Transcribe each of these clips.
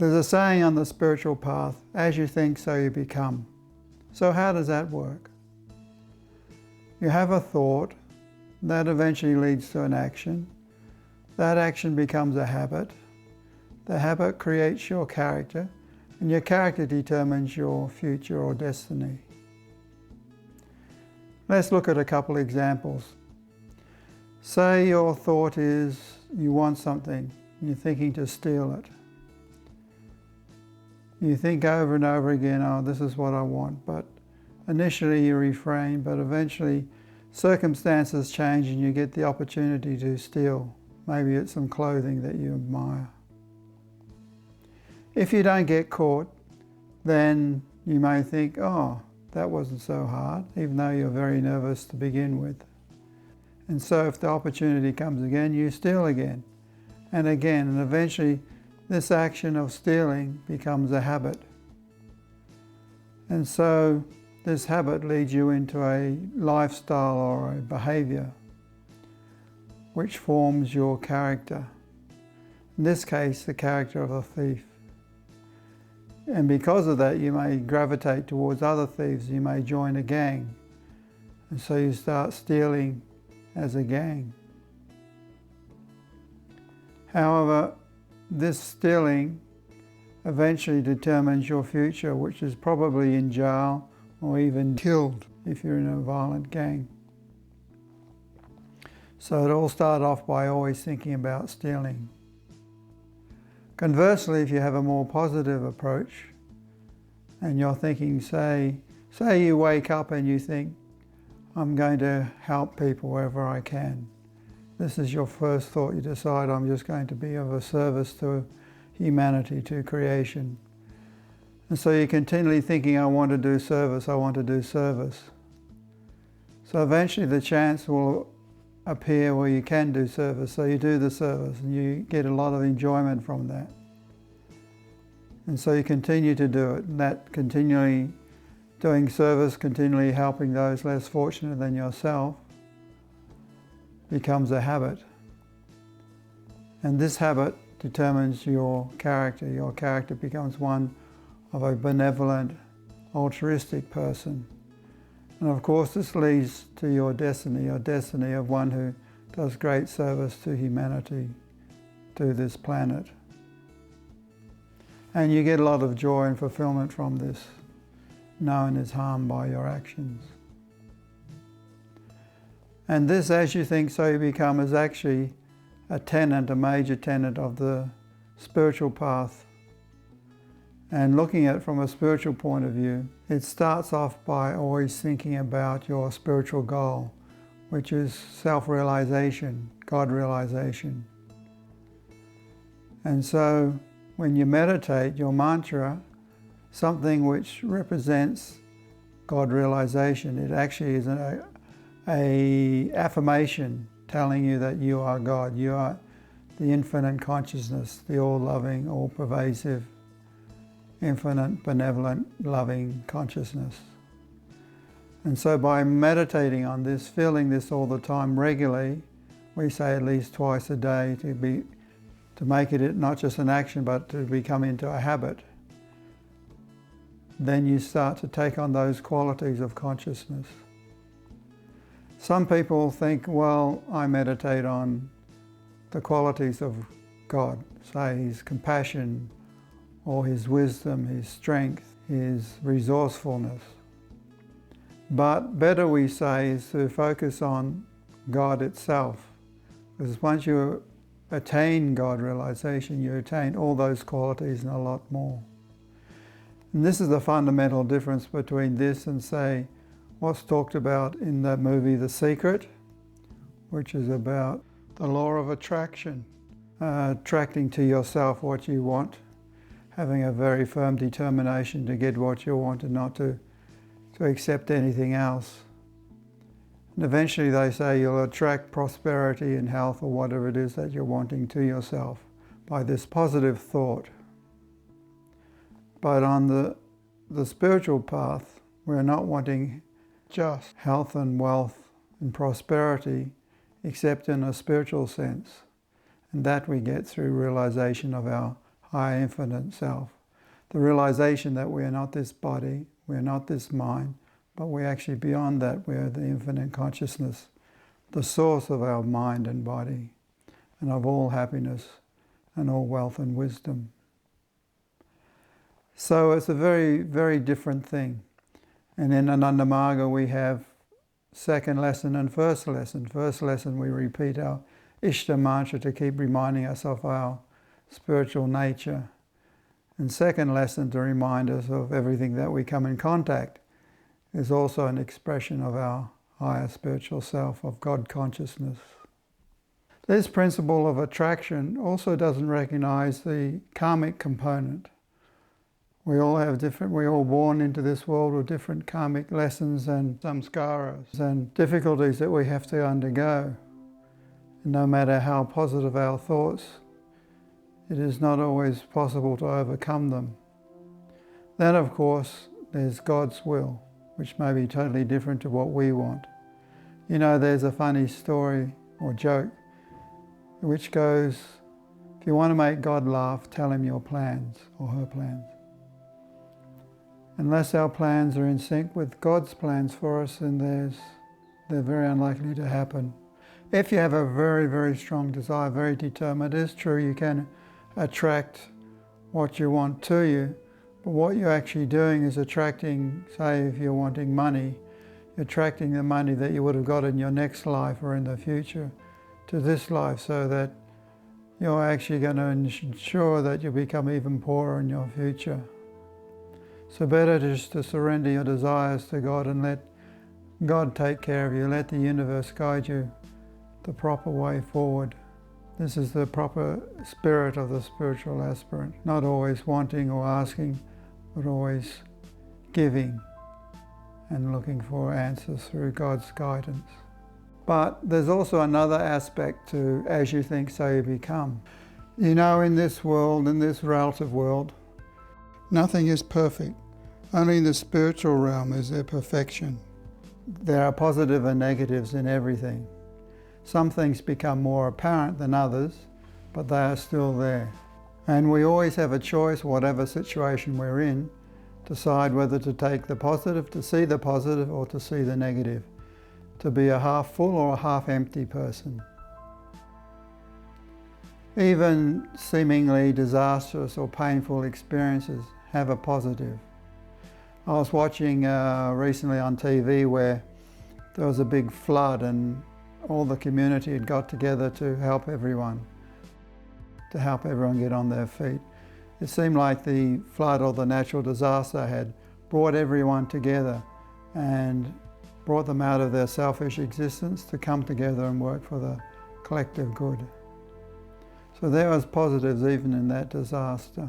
There's a saying on the spiritual path, as you think, so you become. So how does that work? You have a thought, that eventually leads to an action. That action becomes a habit. The habit creates your character, and your character determines your future or destiny. Let's look at a couple examples. Say your thought is you want something, and you're thinking to steal it. You think over and over again, oh, this is what I want, but initially you refrain, but eventually circumstances change and you get the opportunity to steal. Maybe it's some clothing that you admire. If you don't get caught, then you may think, oh, that wasn't so hard, even though you're very nervous to begin with. And so if the opportunity comes again, you steal again, and eventually this action of stealing becomes a habit. And so this habit leads you into a lifestyle or a behavior which forms your character. In this case, the character of a thief. And because of that, you may gravitate towards other thieves. You may join a gang. And so you start stealing as a gang. However, this stealing eventually determines your future, which is probably in jail or even killed if you're in a violent gang. So it all started off by always thinking about stealing. Conversely, if you have a more positive approach and you're thinking, say you wake up and you think, I'm going to help people wherever I can. This is your first thought. You decide, I'm just going to be of a service to humanity, to creation. And so you're continually thinking, I want to do service, I want to do service. So eventually the chance will appear where you can do service. So you do the service and you get a lot of enjoyment from that. And so you continue to do it. And that continually doing service, continually helping those less fortunate than yourself, becomes a habit. And this habit determines your character. Your character becomes one of a benevolent, altruistic person. And of course this leads to your destiny of one who does great service to humanity, to this planet. And you get a lot of joy and fulfillment from this. No one is harmed by your actions. And this, as you think, so you become, is actually a major tenet of the spiritual path. And looking at it from a spiritual point of view, it starts off by always thinking about your spiritual goal, which is self-realization, God-realization. And so when you meditate, your mantra, something which represents God-realization, it actually is an affirmation telling you that you are God. You are the infinite consciousness, the all-loving, all-pervasive, infinite, benevolent, loving consciousness. And so by meditating on this, feeling this all the time regularly, we say at least twice a day to make it not just an action but to become into a habit, then you start to take on those qualities of consciousness. Some people think, well, I meditate on the qualities of God, say His compassion or His wisdom, His strength, His resourcefulness. But better, we say, is to focus on God itself, because once you attain God realization, you attain all those qualities and a lot more. And this is the fundamental difference between this and, say, what's talked about in the movie The Secret, which is about the law of attraction, attracting to yourself what you want, having a very firm determination to get what you want and not to accept anything else. And eventually they say you'll attract prosperity and health or whatever it is that you're wanting to yourself by this positive thought. But on the spiritual path, we're not wanting just health and wealth and prosperity, except in a spiritual sense. And that we get through realization of our higher infinite self. The realization that we are not this body, we are not this mind, but we're actually beyond that. We are the infinite consciousness, the source of our mind and body, and of all happiness and all wealth and wisdom. So it's a very, very different thing. And in Ananda Marga we have second lesson and first lesson. First lesson we repeat our Ishta mantra to keep reminding us of our spiritual nature. And second lesson to remind us of everything that we come in contact is also an expression of our higher spiritual self, of God consciousness. This principle of attraction also doesn't recognize the karmic component. We're all born into this world with different karmic lessons and samskaras and difficulties that we have to undergo. And no matter how positive our thoughts, it is not always possible to overcome them. Then, of course, there's God's will, which may be totally different to what we want. You know, there's a funny story or joke which goes, if you want to make God laugh, tell him your plans or her plans. Unless our plans are in sync with God's plans for us, then they're very unlikely to happen. If you have a very, very strong desire, very determined, it is true you can attract what you want to you, but what you're actually doing is attracting, say if you're wanting money, you're attracting the money that you would have got in your next life or in the future to this life, so that you're actually going to ensure that you become even poorer in your future. So better just to surrender your desires to God and let God take care of you, let the universe guide you the proper way forward. This is the proper spirit of the spiritual aspirant, not always wanting or asking, but always giving and looking for answers through God's guidance. But there's also another aspect to as you think, so you become. You know, in this world, in this relative world, nothing is perfect. Only in the spiritual realm is there perfection. There are positive and negatives in everything. Some things become more apparent than others, but they are still there. And we always have a choice, whatever situation we're in, decide whether to take the positive, to see the positive, or to see the negative, to be a half full or a half empty person. Even seemingly disastrous or painful experiences have a positive. I was watching recently on TV where there was a big flood and all the community had got together to help everyone get on their feet. It seemed like the flood or the natural disaster had brought everyone together and brought them out of their selfish existence to come together and work for the collective good. So there was positives even in that disaster.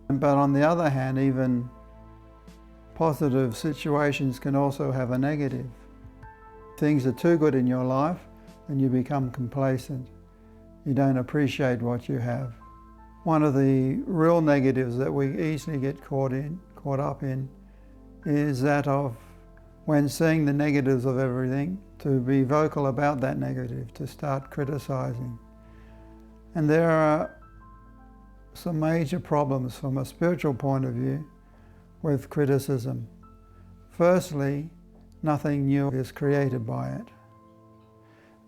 But on the other hand, even positive situations can also have a negative. If things are too good in your life, then you become complacent. You don't appreciate what you have. One of the real negatives that we easily get caught up in is that of, when seeing the negatives of everything, to be vocal about that negative, to start criticizing. And there are some major problems from a spiritual point of view with criticism. Firstly, nothing new is created by it.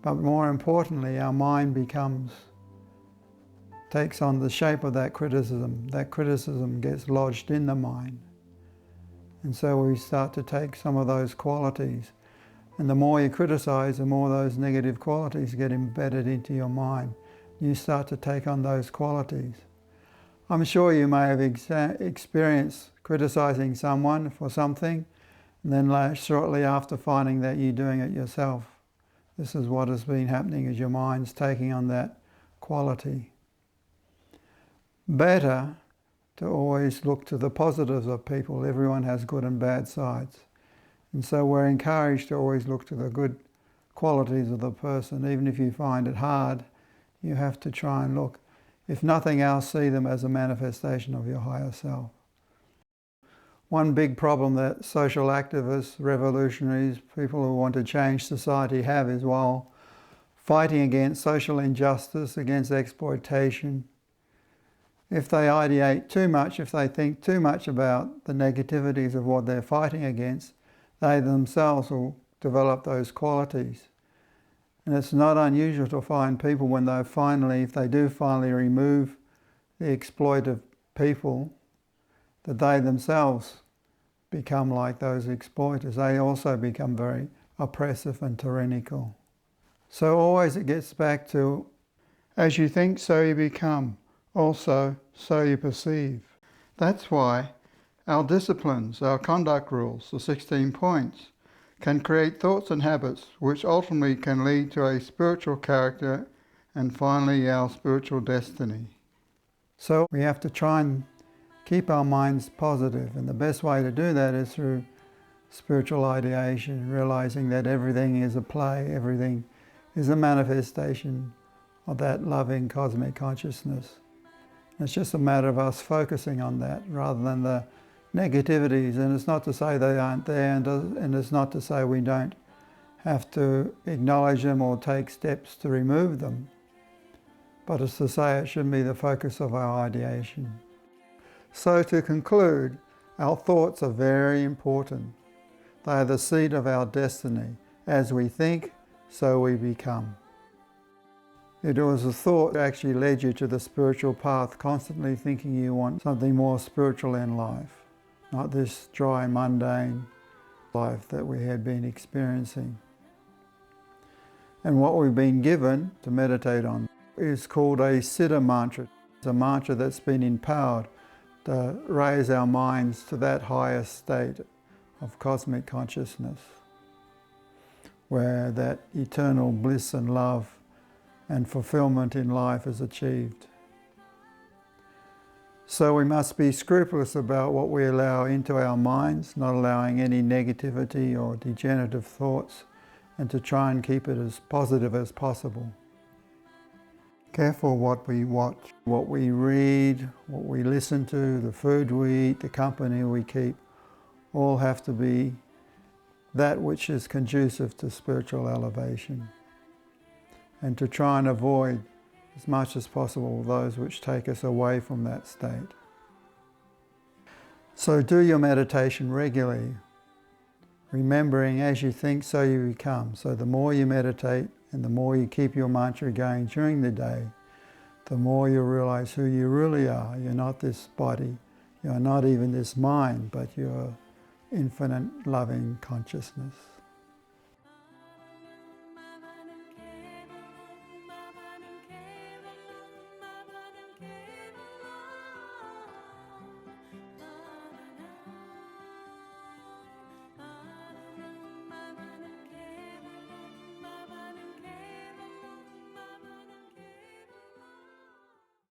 But more importantly, our mind takes on the shape of that criticism. That criticism gets lodged in the mind. And so we start to take some of those qualities. And the more you criticize, the more those negative qualities get embedded into your mind. You start to take on those qualities. I'm sure you may have experienced criticizing someone for something, and then shortly after finding that you're doing it yourself. This is what has been happening, as your mind's taking on that quality. Better to always look to the positives of people. Everyone has good and bad sides. And so we're encouraged to always look to the good qualities of the person. Even if you find it hard, you have to try and look. If nothing else, see them as a manifestation of your higher self. One big problem that social activists, revolutionaries, people who want to change society have is, while fighting against social injustice, against exploitation, If they ideate too much, if they think too much about the negativities of what they're fighting against, they themselves will develop those qualities. And it's not unusual to find people when if they do finally remove the exploitive people, that they themselves become like those exploiters. They also become very oppressive and tyrannical. So always it gets back to, as you think, so you become. Also, so you perceive. That's why our disciplines, our conduct rules, the 16 points, can create thoughts and habits which ultimately can lead to a spiritual character and finally our spiritual destiny. So we have to try and keep our minds positive, and the best way to do that is through spiritual ideation, realizing that everything is a play, everything is a manifestation of that loving cosmic consciousness. It's just a matter of us focusing on that rather than the negativities. And it's not to say they aren't there, and it's not to say we don't have to acknowledge them or take steps to remove them. But it's to say it shouldn't be the focus of our ideation. So to conclude, our thoughts are very important. They are the seed of our destiny. As we think, so we become. It was a thought that actually led you to the spiritual path, constantly thinking you want something more spiritual in life, not this dry, mundane life that we had been experiencing. And what we've been given to meditate on is called a Siddha mantra. It's a mantra that's been empowered to raise our minds to that higher state of cosmic consciousness, where that eternal bliss and love and fulfillment in life is achieved. So we must be scrupulous about what we allow into our minds, not allowing any negativity or degenerative thoughts, and to try and keep it as positive as possible. Careful what we watch, what we read, what we listen to, the food we eat, the company we keep, all have to be that which is conducive to spiritual elevation, and to try and avoid as much as possible those which take us away from that state. So do your meditation regularly, remembering as you think, so you become. So the more you meditate and the more you keep your mantra going during the day, the more you realize who you really are. You're not this body, you're not even this mind, but you're infinite loving consciousness.